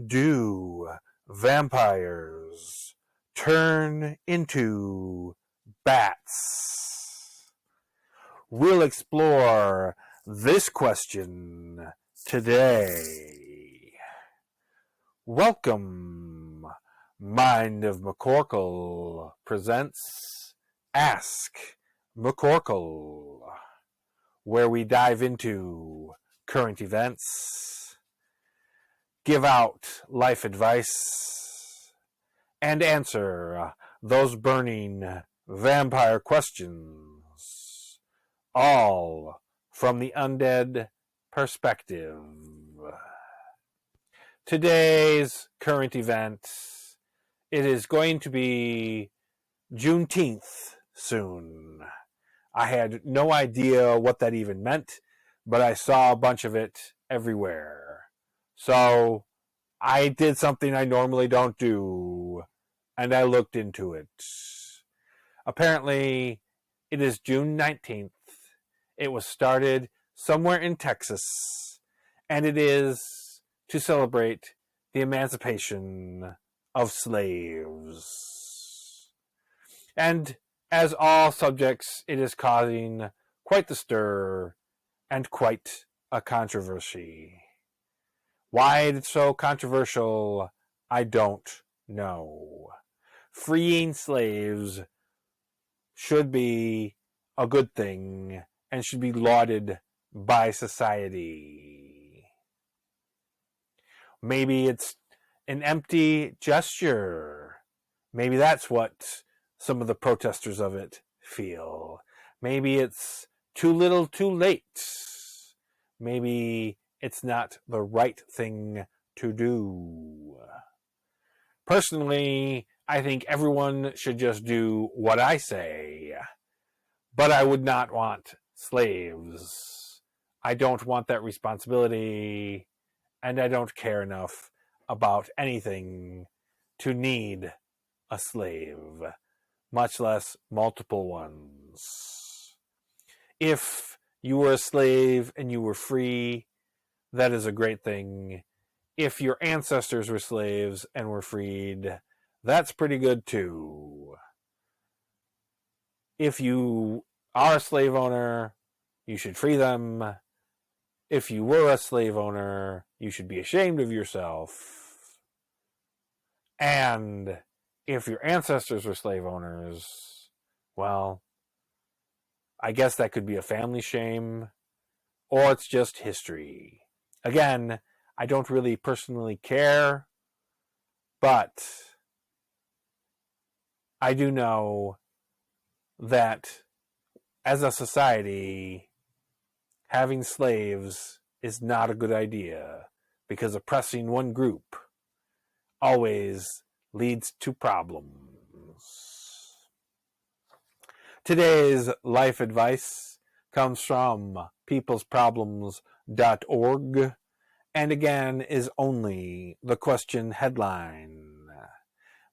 Do vampires turn into bats? We'll explore this question today. Welcome, Mind of McCorkle presents Ask McCorkle, where we dive into current events, give out life advice, and answer those burning vampire questions, all from the undead perspective. Today's current event, it is going to be Junteenth soon. I had no idea what that even meant, but I saw a bunch of it everywhere. So I did something I normally don't do, and I looked into it. Apparently, it is June 19th. It was started somewhere in Texas, and it is to celebrate the emancipation of slaves. And as all subjects, it is causing quite the stir and quite a controversy. Why it's so controversial, I don't know. Freeing slaves should be a good thing and should be lauded by society. Maybe it's an empty gesture. Maybe that's what some of the protesters of it feel. Maybe it's too little too late. Maybe it's not the right thing to do. Personally, I think everyone should just do what I say. But I would not want slaves. I don't want that responsibility, and I don't care enough about anything to need a slave, much less multiple ones. If you were a slave and you were free, that is a great thing. If your ancestors were slaves and were freed, that's pretty good too. If you are a slave owner, you should free them. If you were a slave owner, you should be ashamed of yourself. And if your ancestors were slave owners, well, I guess that could be a family shame, or it's just history. Again, I don't really personally care, but I do know that as a society, having slaves is not a good idea because oppressing one group always leads to problems. Today's life advice comes from peoplesproblems.org, and again is only the question headline.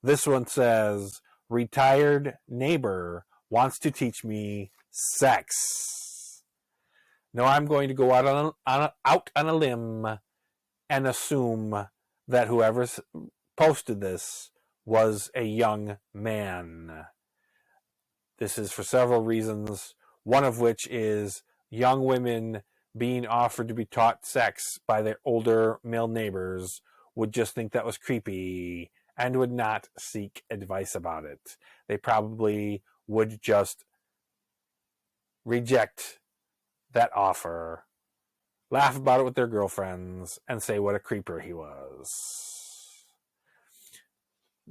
This one says, retired neighbor wants to teach me sex. Now I'm going to go out on a limb and assume that whoever posted this was a young man. This is for several reasons, one of which is young women being offered to be taught sex by their older male neighbors would just think that was creepy and would not seek advice about it. They probably would just reject that offer, laugh about it with their girlfriends, and say what a creeper he was.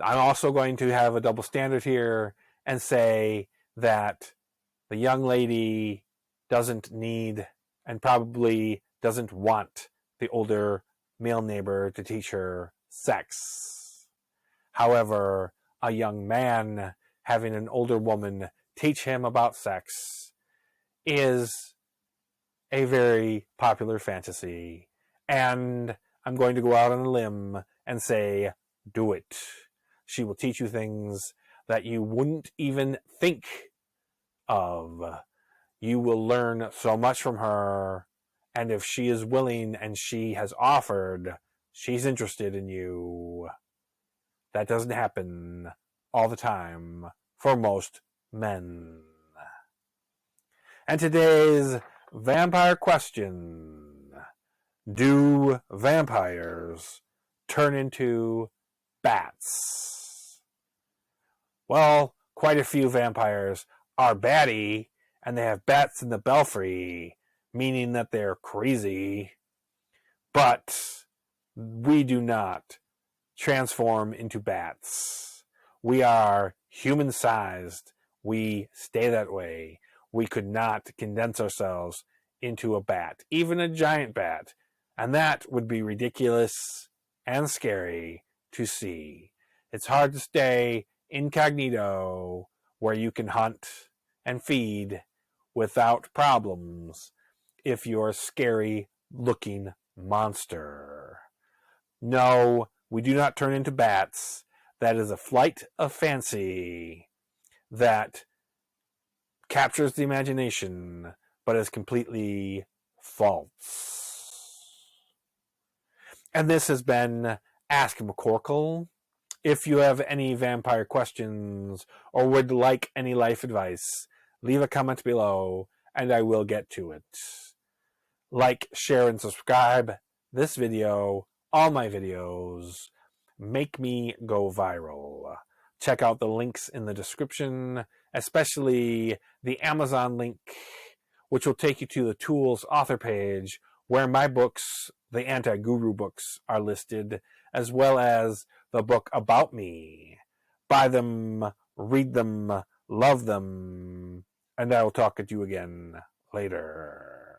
I'm also going to have a double standard here and say that the young lady doesn't need and probably doesn't want the older male neighbor to teach her sex. However, a young man having an older woman teach him about sex is a very popular fantasy, and I'm going to go out on a limb and say, do it. She will teach you things that you wouldn't even think of. You will learn so much from her, and if she is willing and she has offered she's interested in you. That doesn't happen all the time for most men. And today's vampire question: do vampires turn into bats? Well, quite a few vampires are batty, and they have bats in the belfry, meaning that they're crazy. But we do not transform into bats. We are human-sized. We stay that way. We could not condense ourselves into a bat, even a giant bat. And that would be ridiculous and scary to see. It's hard to stay incognito where you can hunt and feed without problems if you're a scary looking monster. No, we do not turn into bats. That is a flight of fancy that captures the imagination, but is completely false. And this has been Ask McCorkle. If you have any vampire questions or would like any life advice, leave a comment below and I will get to it. Like, share, and subscribe this video, all my videos. Make me go viral. Check out the links in the description, especially the Amazon link, which will take you to the Tools author page where my books, the Anti-Guru books, are listed, as well as the book about me. Buy them, read them, love them, and I will talk to you again later.